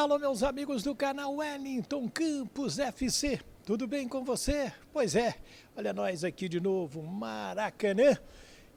Alô, meus amigos do canal Wellington Campos FC, tudo bem com você? Pois é, olha nós aqui de novo, Maracanã.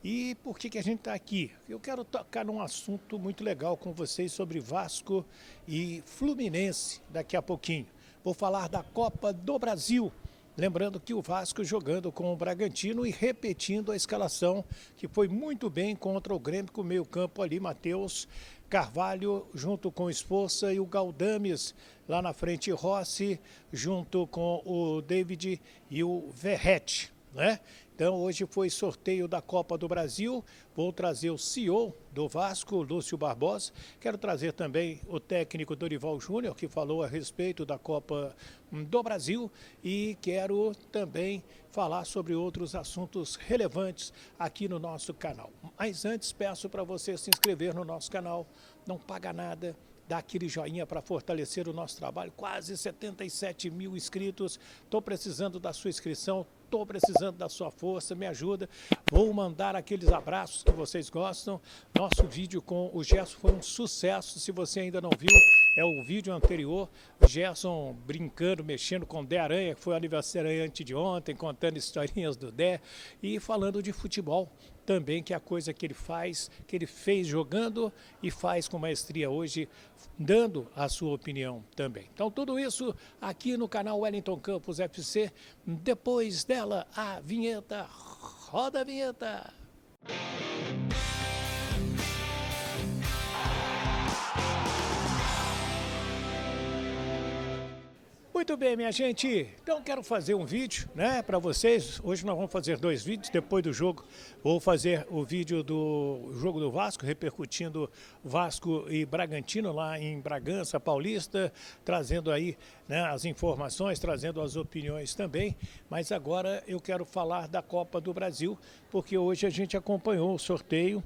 E por que a gente está aqui? Eu quero tocar num assunto muito legal com vocês sobre Vasco e Fluminense daqui a pouquinho. Vou falar da Copa do Brasil. Lembrando que o Vasco jogando com o Bragantino e repetindo a escalação, que foi muito bem contra o Grêmio, com o meio-campo ali, Matheus Carvalho, junto com o Esforça e o Galdames, lá na frente Rossi, junto com o David e o Verrete, né? Então hoje foi sorteio da Copa do Brasil, vou trazer o CEO do Vasco, Lúcio Barbosa, quero trazer também o técnico Dorival Júnior, que falou a respeito da Copa do Brasil, e quero também falar sobre outros assuntos relevantes aqui no nosso canal. Mas antes peço para você se inscrever no nosso canal, não paga nada, dá aquele joinha para fortalecer o nosso trabalho, quase 77 mil inscritos, estou precisando da sua inscrição, estou precisando da sua força, me ajuda, vou mandar aqueles abraços que vocês gostam. Nosso vídeo com o Gerson foi um sucesso, se você ainda não viu, é o vídeo anterior, o Gerson brincando, mexendo com o Dé Aranha, que foi o aniversariante de ontem, contando historinhas do Dé e falando de futebol também, que é a coisa que ele faz, que ele fez jogando e faz com maestria hoje, dando a sua opinião também. Então tudo isso aqui no canal Wellington Campos FC, depois dela a vinheta, roda a vinheta! Muito bem, minha gente, então quero fazer um vídeo, né, para vocês. Hoje nós vamos fazer dois vídeos, depois do jogo vou fazer o vídeo do jogo do Vasco, repercutindo Vasco e Bragantino lá em Bragança Paulista, trazendo aí, né, as informações, trazendo as opiniões também, mas agora eu quero falar da Copa do Brasil, porque hoje a gente acompanhou o sorteio.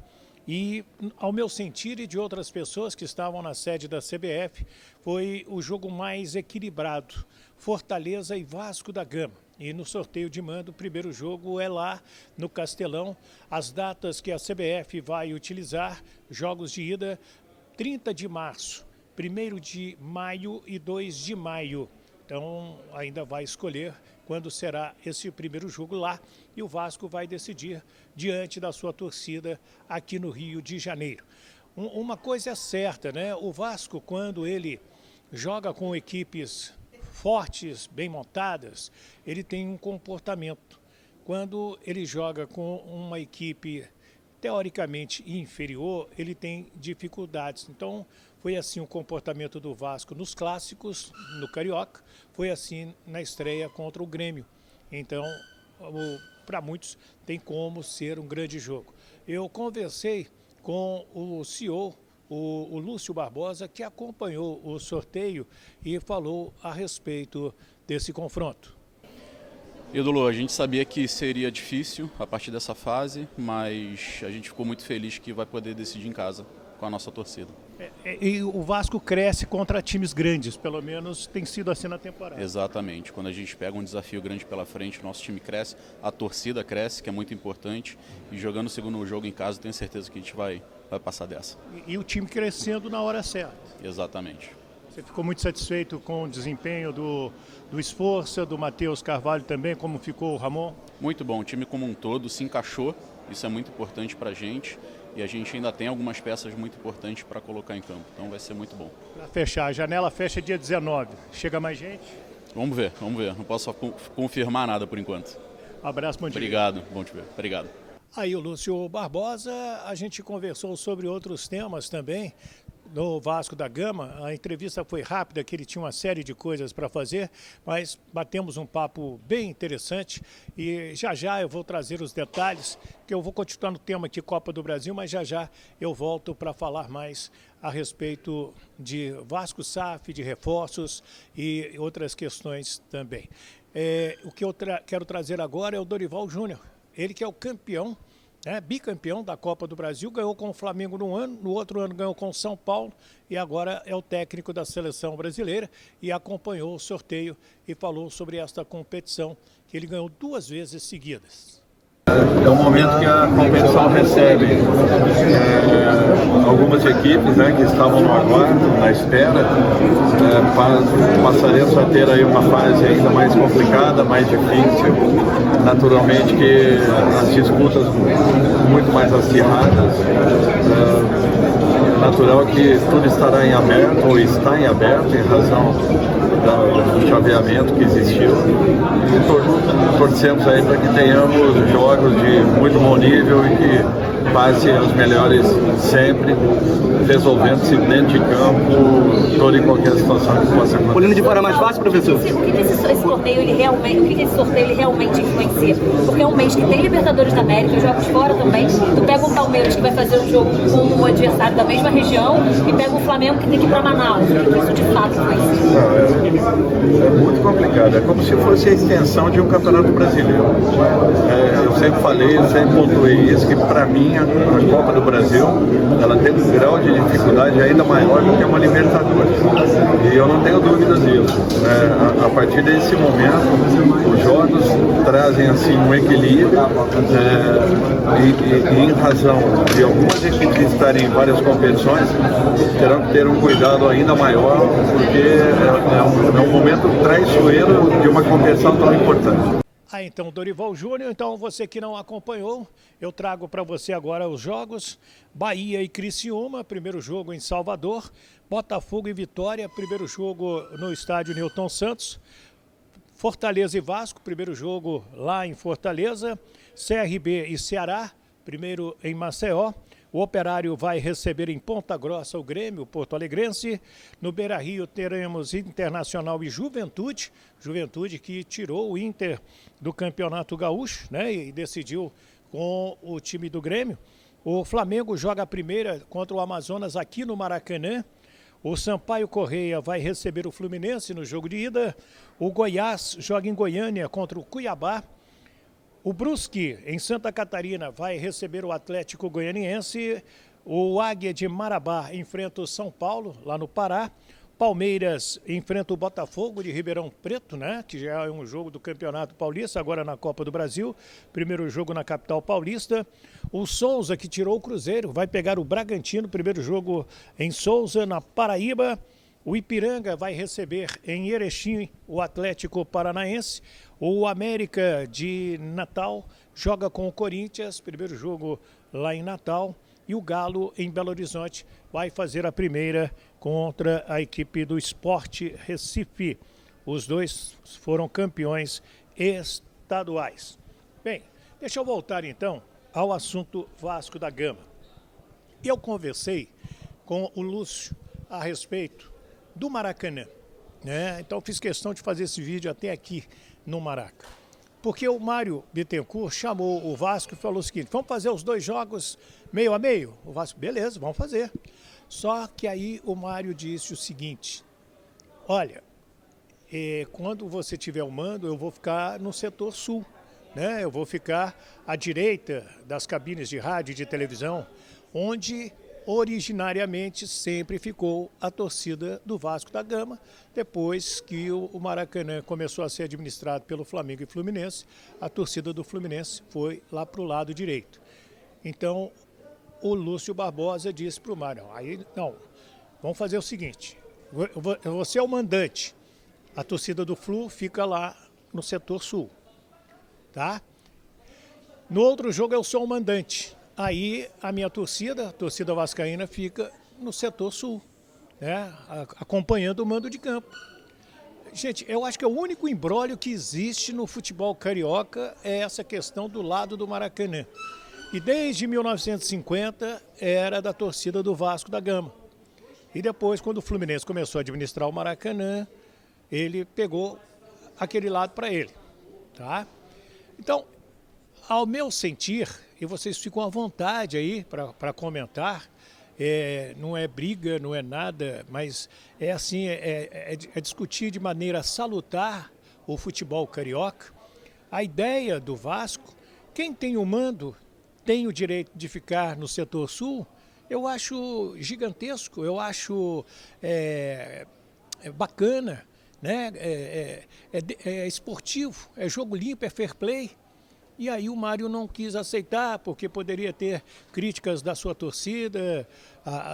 E, ao meu sentir e de outras pessoas que estavam na sede da CBF, foi o jogo mais equilibrado, Fortaleza e Vasco da Gama. E no sorteio de mando, o primeiro jogo é lá no Castelão. As datas que a CBF vai utilizar, jogos de ida, 30 de março, 1º de maio e 2 de maio. Então, ainda vai escolher quando será esse primeiro jogo lá, e o Vasco vai decidir diante da sua torcida aqui no Rio de Janeiro. Uma coisa é certa, né? O Vasco, quando ele joga com equipes fortes, bem montadas, ele tem um comportamento. Quando ele joga com uma equipe teoricamente inferior, ele tem dificuldades. Então, foi assim o comportamento do Vasco nos clássicos, no Carioca, foi assim na estreia contra o Grêmio. Então, para muitos, tem como ser um grande jogo. Eu conversei com o CEO, o Lúcio Barbosa, que acompanhou o sorteio e falou a respeito desse confronto. Ídolo, a gente sabia que seria difícil a partir dessa fase, mas a gente ficou muito feliz que vai poder decidir em casa com a nossa torcida. E o Vasco cresce contra times grandes, pelo menos tem sido assim na temporada. Exatamente, quando a gente pega um desafio grande pela frente, o nosso time cresce, a torcida cresce, que é muito importante, e jogando o segundo jogo em casa, tenho certeza que a gente vai passar dessa. E o time crescendo na hora certa. Exatamente. Você ficou muito satisfeito com o desempenho do Esforça, do Matheus Carvalho também, como ficou o Ramon? Muito bom, o time como um todo se encaixou, isso é muito importante para a gente, e a gente ainda tem algumas peças muito importantes para colocar em campo, então vai ser muito bom. Para fechar, a janela fecha dia 19, chega mais gente? Vamos ver, não posso confirmar nada por enquanto. Abraço, bom dia. Obrigado, bom te ver, obrigado. Aí o Lúcio Barbosa, a gente conversou sobre outros temas também, no Vasco da Gama. A entrevista foi rápida, que ele tinha uma série de coisas para fazer, mas batemos um papo bem interessante e já eu vou trazer os detalhes, que eu vou continuar no tema aqui Copa do Brasil, mas já eu volto para falar mais a respeito de Vasco SAF, de reforços e outras questões também. O que eu quero trazer agora é o Dorival Júnior, ele que é o campeão, bicampeão da Copa do Brasil, ganhou com o Flamengo num ano, no outro ano ganhou com o São Paulo e agora é o técnico da seleção brasileira e acompanhou o sorteio e falou sobre esta competição que ele ganhou 2 vezes seguidas. É o momento que a competição recebe algumas equipes, né, que estavam no aguardo, na espera. Passaremos a ter aí uma fase ainda mais complicada, mais difícil. Naturalmente que as disputas muito mais acirradas. É natural que tudo estará em aberto, ou está em aberto, em razão do chaveamento que existiu. E torcemos aí para que tenhamos jogos de muito bom nível e que passe os melhores sempre, resolvendo-se dentro de campo toda e qualquer situação que possa acontecer. Olhando de fora mais fácil, professor? O que esse sorteio ele realmente influencia? Porque é um mês que tem Libertadores da América, jogos fora também. Tu pega o Palmeiras, que vai fazer um jogo com um adversário da mesma região, e pega o Flamengo, que tem que ir para Manaus. O que isso de fato influencia? É muito complicado. É como se fosse a extensão de um campeonato brasileiro. Eu sempre falei, eu sempre pontuei isso, que para mim a Copa do Brasil ela tem um grau de dificuldade ainda maior do que uma Libertadores. E eu não tenho dúvidas disso. A partir desse momento, os jogos trazem assim um equilíbrio e em razão de algumas equipes estarem em várias competições, terão que ter um cuidado ainda maior, porque é um momento traiçoeiro de uma competição tão importante. Então, Dorival Júnior, então você que não acompanhou, eu trago para você agora os jogos. Bahia e Criciúma, primeiro jogo em Salvador. Botafogo e Vitória, primeiro jogo no estádio Newton Santos. Fortaleza e Vasco, primeiro jogo lá em Fortaleza. CRB e Ceará, primeiro em Maceió. O Operário vai receber em Ponta Grossa o Grêmio, Porto Alegrense. No Beira-Rio teremos Internacional e Juventude. Juventude que tirou o Inter do Campeonato Gaúcho, né, e decidiu com o time do Grêmio. O Flamengo joga a primeira contra o Amazonas aqui no Maracanã. O Sampaio Correia vai receber o Fluminense no jogo de ida. O Goiás joga em Goiânia contra o Cuiabá. O Brusque, em Santa Catarina, vai receber o Atlético Goianiense. O Águia de Marabá enfrenta o São Paulo, lá no Pará. Palmeiras enfrenta o Botafogo de Ribeirão Preto, né? Que já é um jogo do Campeonato Paulista, agora na Copa do Brasil. Primeiro jogo na capital paulista. O Souza, que tirou o Cruzeiro, vai pegar o Bragantino. Primeiro jogo em Souza, na Paraíba. O Ipiranga vai receber em Erechim o Atlético Paranaense. O América de Natal joga com o Corinthians, primeiro jogo lá em Natal. E o Galo, em Belo Horizonte, vai fazer a primeira contra a equipe do Sport Recife. Os dois foram campeões estaduais. Bem, deixa eu voltar então ao assunto Vasco da Gama. Eu conversei com o Lúcio a respeito do Maracanã, né? Então fiz questão de fazer esse vídeo até aqui no Maraca. Porque o Mário Bittencourt chamou o Vasco e falou o seguinte: vamos fazer os dois jogos meio a meio? O Vasco, beleza, vamos fazer. Só que aí o Mário disse o seguinte: olha, quando você tiver o mando, eu vou ficar no setor sul, né? Eu vou ficar à direita das cabines de rádio e de televisão, onde originariamente sempre ficou a torcida do Vasco da Gama. Depois que o Maracanã começou a ser administrado pelo Flamengo e Fluminense, a torcida do Fluminense foi lá para o lado direito. Então, o Lúcio Barbosa disse para o Mário: não, vamos fazer o seguinte, você é o mandante, a torcida do Flu fica lá no setor sul, tá? No outro jogo eu sou o mandante. Aí a minha torcida, a torcida vascaína, fica no setor sul, né, acompanhando o mando de campo. Gente, eu acho que o único imbróglio que existe no futebol carioca é essa questão do lado do Maracanã. E desde 1950 era da torcida do Vasco da Gama. E depois, quando o Fluminense começou a administrar o Maracanã, ele pegou aquele lado para ele, tá? Então, ao meu sentir, e vocês ficam à vontade aí para comentar, não é briga, não é nada, mas é assim, é discutir de maneira salutar o futebol carioca. A ideia do Vasco, quem tem o mando tem o direito de ficar no setor sul, eu acho gigantesco, eu acho bacana, né? É esportivo, é jogo limpo, é fair play. E aí o Mário não quis aceitar, porque poderia ter críticas da sua torcida.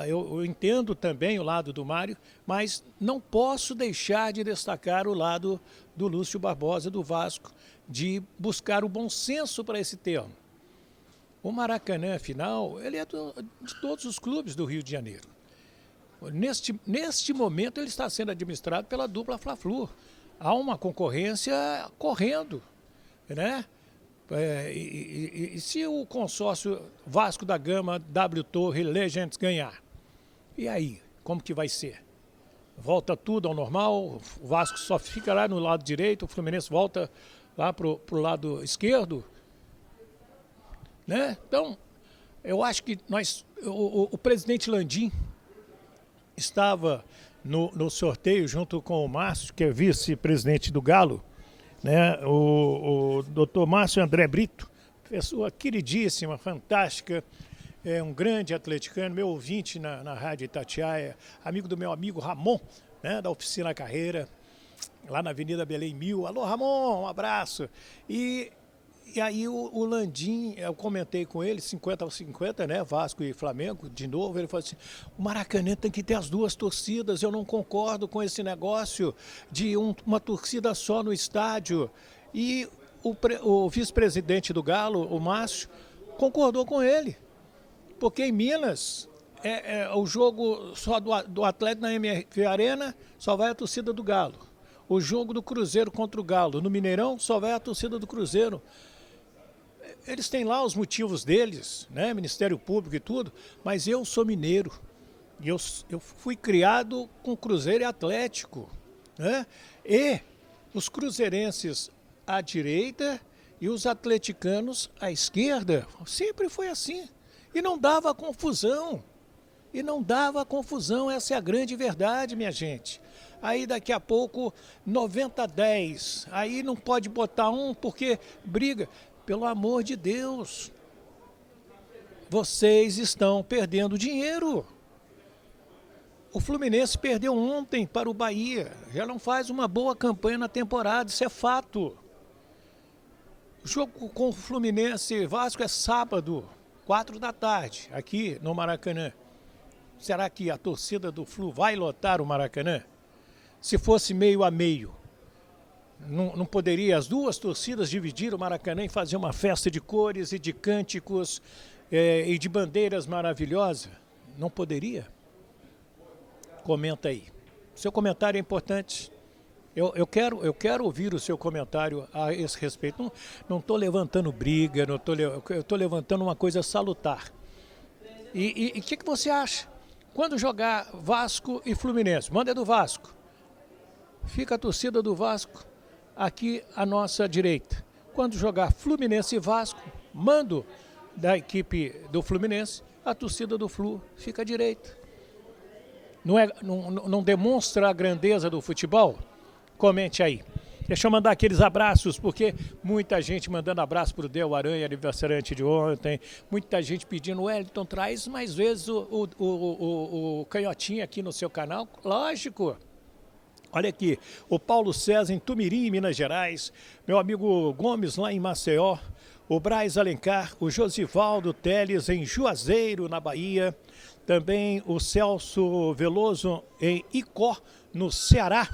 Eu entendo também o lado do Mário, mas não posso deixar de destacar o lado do Lúcio Barbosa, do Vasco, de buscar o bom senso para esse termo. O Maracanã, afinal, ele é de todos os clubes do Rio de Janeiro. Neste momento, ele está sendo administrado pela dupla Fla-Flu. Há uma concorrência correndo, né? E se o consórcio Vasco da Gama, W Torre, Legends ganhar? E aí, como que vai ser? Volta tudo ao normal? O Vasco só fica lá no lado direito, o Fluminense volta lá pro lado esquerdo? Né? Então, eu acho que o presidente Landim estava no sorteio junto com o Márcio, que é vice-presidente do Galo, né? O doutor Márcio André Brito, pessoa queridíssima, fantástica, um grande atleticano, meu ouvinte na Rádio Itatiaia, amigo do meu amigo Ramon, né? Da Oficina Carreira, lá na Avenida Belém 1000. Alô, Ramon, um abraço. E aí o Landim, eu comentei com ele, 50-50, né, Vasco e Flamengo, de novo, ele falou assim, o Maracanã tem que ter as duas torcidas, eu não concordo com esse negócio de uma torcida só no estádio. E o vice-presidente do Galo, o Márcio, concordou com ele, porque em Minas, o jogo só do Atlético na MRV Arena, só vai a torcida do Galo. O jogo do Cruzeiro contra o Galo, no Mineirão, só vai a torcida do Cruzeiro. Eles têm lá os motivos deles, né? Ministério Público e tudo, mas eu sou mineiro. E eu fui criado com Cruzeiro e Atlético, né? E os cruzeirenses à direita e os atleticanos à esquerda. Sempre foi assim. E não dava confusão. Essa é a grande verdade, minha gente. Aí daqui a pouco, 90-10. Aí não pode botar um porque briga. Pelo amor de Deus, vocês estão perdendo dinheiro. O Fluminense perdeu ontem para o Bahia. Já não faz uma boa campanha na temporada, isso é fato. O jogo com o Fluminense e Vasco é sábado, 4 da tarde, aqui no Maracanã. Será que a torcida do Flu vai lotar o Maracanã? Se fosse meio a meio, não poderia as duas torcidas dividir o Maracanã e fazer uma festa de cores e de cânticos e de bandeiras maravilhosas? Não poderia? Comenta aí. Seu comentário é importante. Eu quero ouvir o seu comentário a esse respeito. Não estou levantando briga, eu estou levantando uma coisa salutar. E o que você acha? Quando jogar Vasco e Fluminense, manda do Vasco. Fica a torcida do Vasco aqui à nossa direita. Quando jogar Fluminense e Vasco, mando da equipe do Fluminense, a torcida do Flu fica à direita. Não demonstra a grandeza do futebol? Comente aí. Deixa eu mandar aqueles abraços, porque muita gente mandando abraço para o Del Aranha, aniversariante de ontem. Muita gente pedindo, Wellington, traz mais vezes o canhotinho aqui no seu canal. Lógico. Olha aqui, o Paulo César em Tumirim, Minas Gerais, meu amigo Gomes lá em Maceió, o Braz Alencar, o Josivaldo Teles em Juazeiro, na Bahia, também o Celso Veloso em Icó, no Ceará,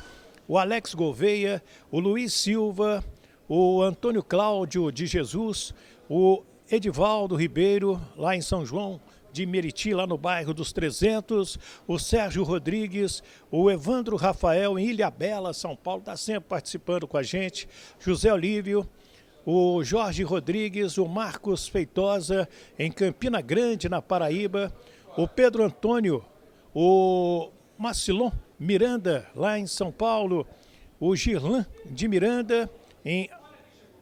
o Alex Gouveia, o Luiz Silva, o Antônio Cláudio de Jesus, o Edivaldo Ribeiro, lá em São João de Meriti, lá no bairro dos 300, o Sérgio Rodrigues, o Evandro Rafael em Ilhabela, São Paulo, está sempre participando com a gente, José Olívio, o Jorge Rodrigues, o Marcos Feitosa em Campina Grande, na Paraíba, o Pedro Antônio, o Macilon Miranda, lá em São Paulo, o Girlan de Miranda em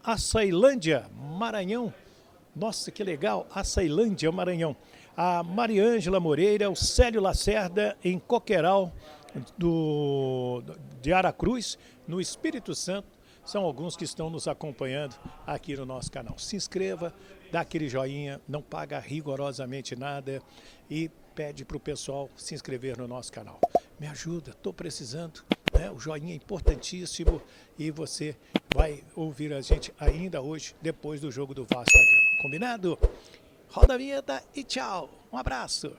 Açailândia, Maranhão. Nossa, que legal, Açailândia, Maranhão. A Mariângela Moreira, o Célio Lacerda em Coqueiral de Aracruz, no Espírito Santo. São alguns que estão nos acompanhando aqui no nosso canal. Se inscreva, dá aquele joinha, não paga rigorosamente nada e pede para o pessoal se inscrever no nosso canal. Me ajuda, estou precisando. né? O joinha é importantíssimo e você vai ouvir a gente ainda hoje, depois do jogo do Vasco da Gama. Combinado? Roda a vinheta e tchau. Um abraço.